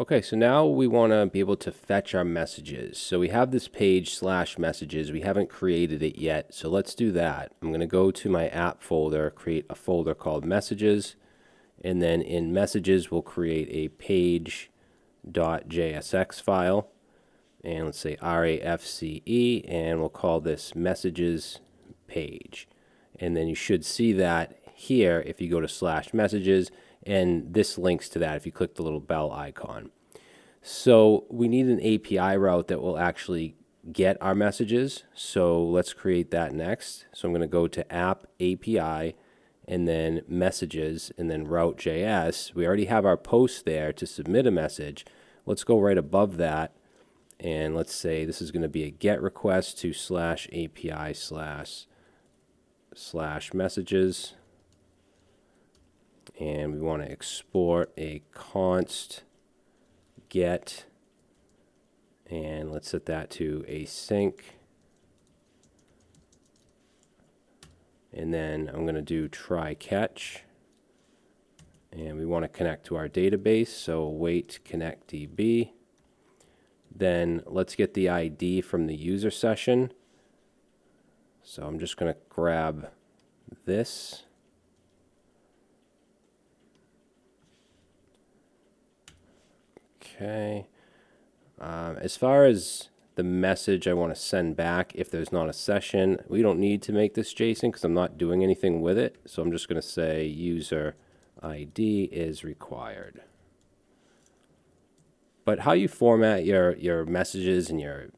Okay, so now we want to be able to fetch our messages. So we have this page slash messages. We haven't created it yet, so let's do that. I'm going to go to my app folder, create a folder called messages, and then in messages we'll create a page.jsx file, and let's say RAFCE, and we'll call this messages page. And then you should see that here if you go to slash messages, and this links to that if you click the little bell icon. So we need an API route that will actually get our messages. So let's create that next. So I'm going to go to app API and then messages and then route.js. We already have our post there to submit a message. Let's go right above that, and let's say this is going to be a get request to slash API slash messages, and we want to export a const get, and let's set that to async, and then I'm going to do try catch, and we want to connect to our database, so await connect DB. Then let's get the ID from the user session. So I'm just going to grab this. Okay. As far as the message I want to send back, if there's not a session, we don't need to make this JSON because I'm not doing anything with it. So I'm just going to say user ID is required. But how you format your messages and your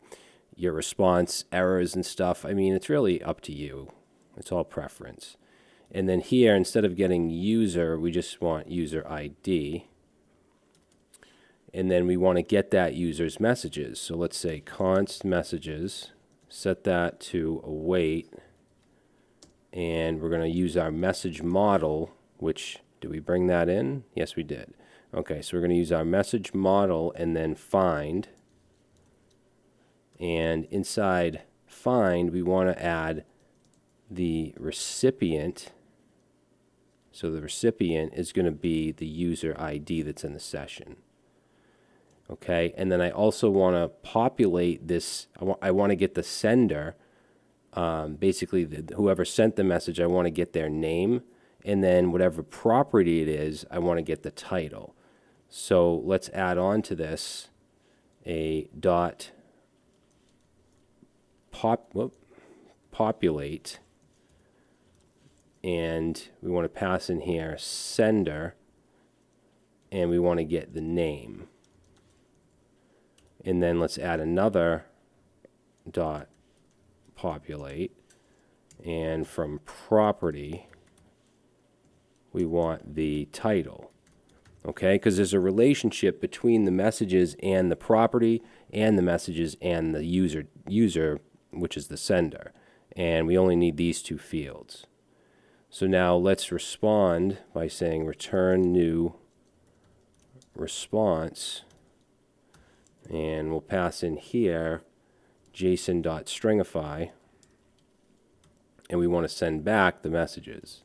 response errors and stuff, I mean, it's really up to you. It's all preference. And then here, instead of getting user, we just want user ID. And then we want to get that user's messages. So let's say const messages, set that to await, and we're going to use our message model, which, did we bring that in? Yes, we did. Okay, so we're going to use our message model and then find. And inside find, we want to add the recipient. So the recipient is going to be the user ID that's in the session. Okay, and then I also want to populate this. I want to get the sender, basically whoever sent the message, I want to get their name. And then whatever property it is, I want to get the title. So let's add on to this a dot populate, and we want to pass in here sender, and we want to get the name. And then let's add another dot populate, and from property we want the title. Okay, because there's a relationship between the messages and the property, and the messages and the user, which is the sender. And we only need these two fields. So now let's respond by saying return new response, and we'll pass in here json.stringify, and we want to send back the messages.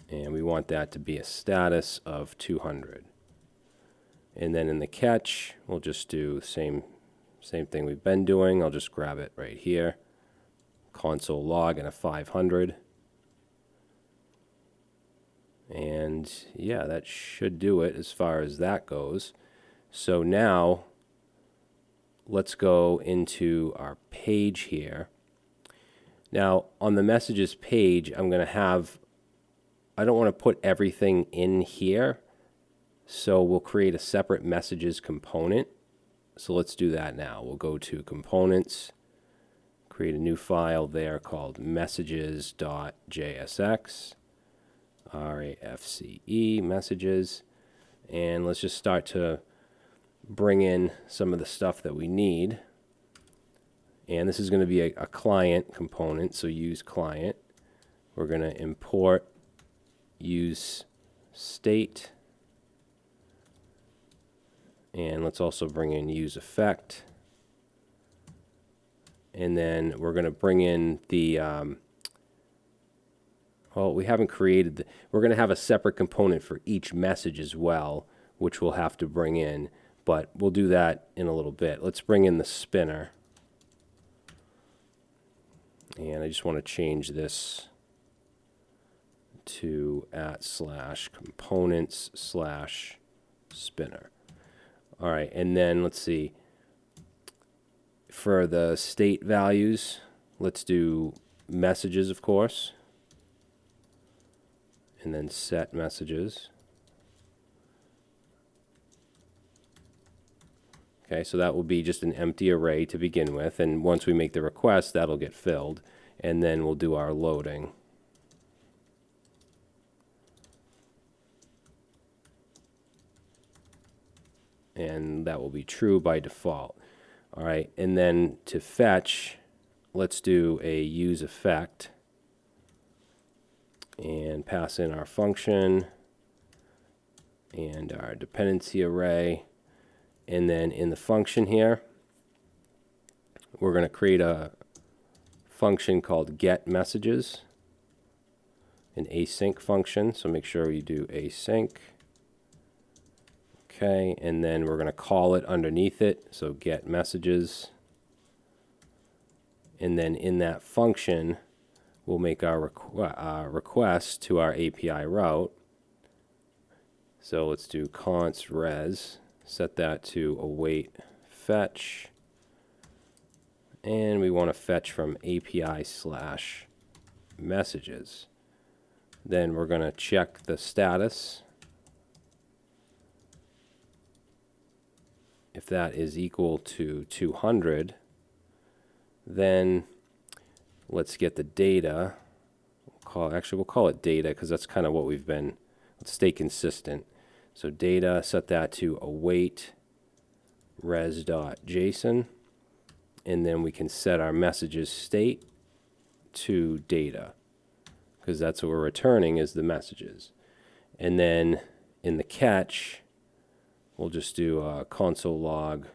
And we want that to be a status of 200. And then in the catch, we'll just do the same thing we've been doing. I'll just grab it right here. Console log and a 500. And yeah, that should do it as far as that goes. So now let's go into our page here. Now on the messages page, I'm going to have, I don't want to put everything in here, so we'll create a separate messages component. So let's do that now. We'll go to components, create a new file there called messages.jsx, RAFCE, messages, and let's just start to bring in some of the stuff that we need. And this is going to be a client component, so use client. We're going to import use state, and let's also bring in use effect, and then we're going to bring in the well, we haven't created we're going to have a separate component for each message as well, which we'll have to bring in, but we'll do that in a little bit. Let's bring in the spinner. And I just want to change this to @/components/spinner. All right, and then let's see. For the state values, let's do messages, of course, and then set messages. Okay, so that will be just an empty array to begin with, and once we make the request, that'll get filled, and then we'll do our loading. And that will be true by default. All right, and then to fetch, let's do a use effect and pass in our function and our dependency array. And then in the function here, we're going to create a function called getMessages, an async function. So make sure you do async. Okay, and then we're going to call it underneath it, so getMessages. And then in that function, we'll make our request to our API route. So let's do const res, set that to await fetch, and we want to fetch from API/messages. Then we're going to check the status. If that is equal to 200, then let's get the data. We'll call it data because that's kind of what we've been. Let's stay consistent. So data, set that to await res.json, and then we can set our messages state to data because that's what we're returning is the messages. And then in the catch, we'll just do a console log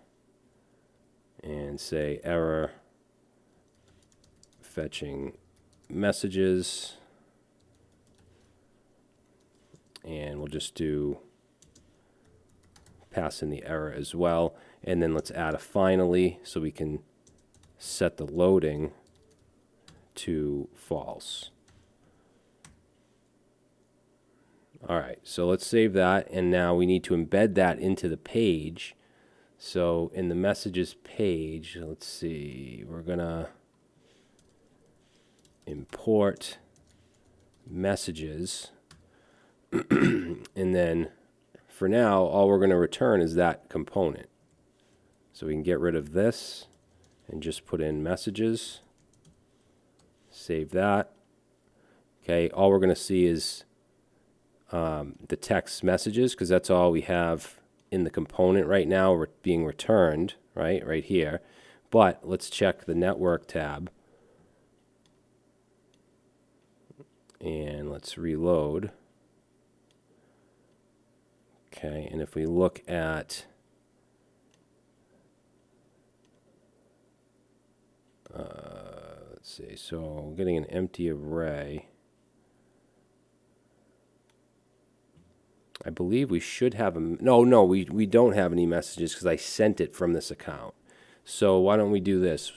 and say error fetching messages, and we'll just do pass in the error as well. And then let's add a finally so we can set the loading to false. All right, so let's save that, and now we need to embed that into the page. So in the messages page, let's see, we're gonna import messages, and then for now, all we're going to return is that component. So we can get rid of this and just put in messages, save that. Okay, all we're going to see is the text messages because that's all we have in the component right now being returned, right here. But let's check the network tab and let's reload. Okay, and if we look at let's see, so getting an empty array. I believe we should have a, no, we don't have any messages because I sent it from this account. So why don't we do this?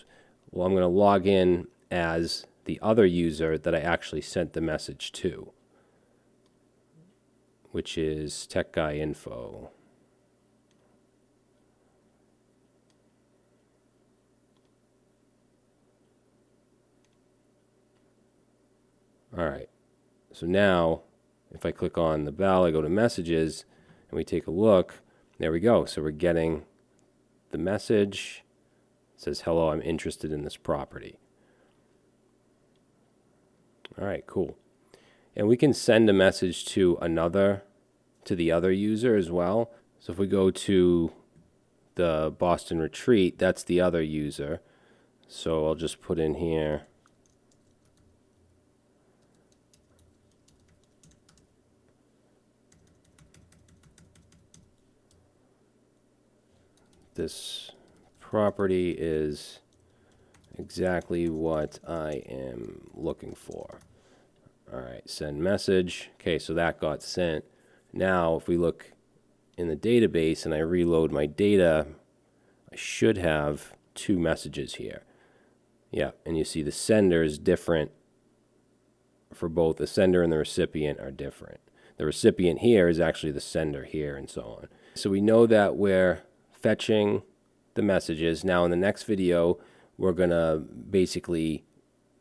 Well, I'm going to log in as the other user that I actually sent the message to, which is TechGuyInfo. All right, so now if I click on the bell, I go to messages, and we take a look, there we go. So we're getting the message. It says, hello, I'm interested in this property. All right, cool. And we can send a message to the other user as well. So if we go to the Boston Retreat, that's the other user. So I'll just put in here this property is exactly what I am looking for. All right, send message. Okay, so that got sent. Now, if we look in the database and I reload my data, I should have 2 messages here. Yeah, and you see the sender is different for both. The sender and the recipient are different. The recipient here is actually the sender here, and so on. So we know that we're fetching the messages. Now in the next video, we're going to basically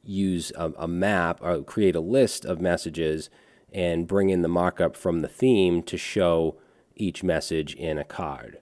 use a map or create a list of messages and bring in the markup from the theme to show each message in a card.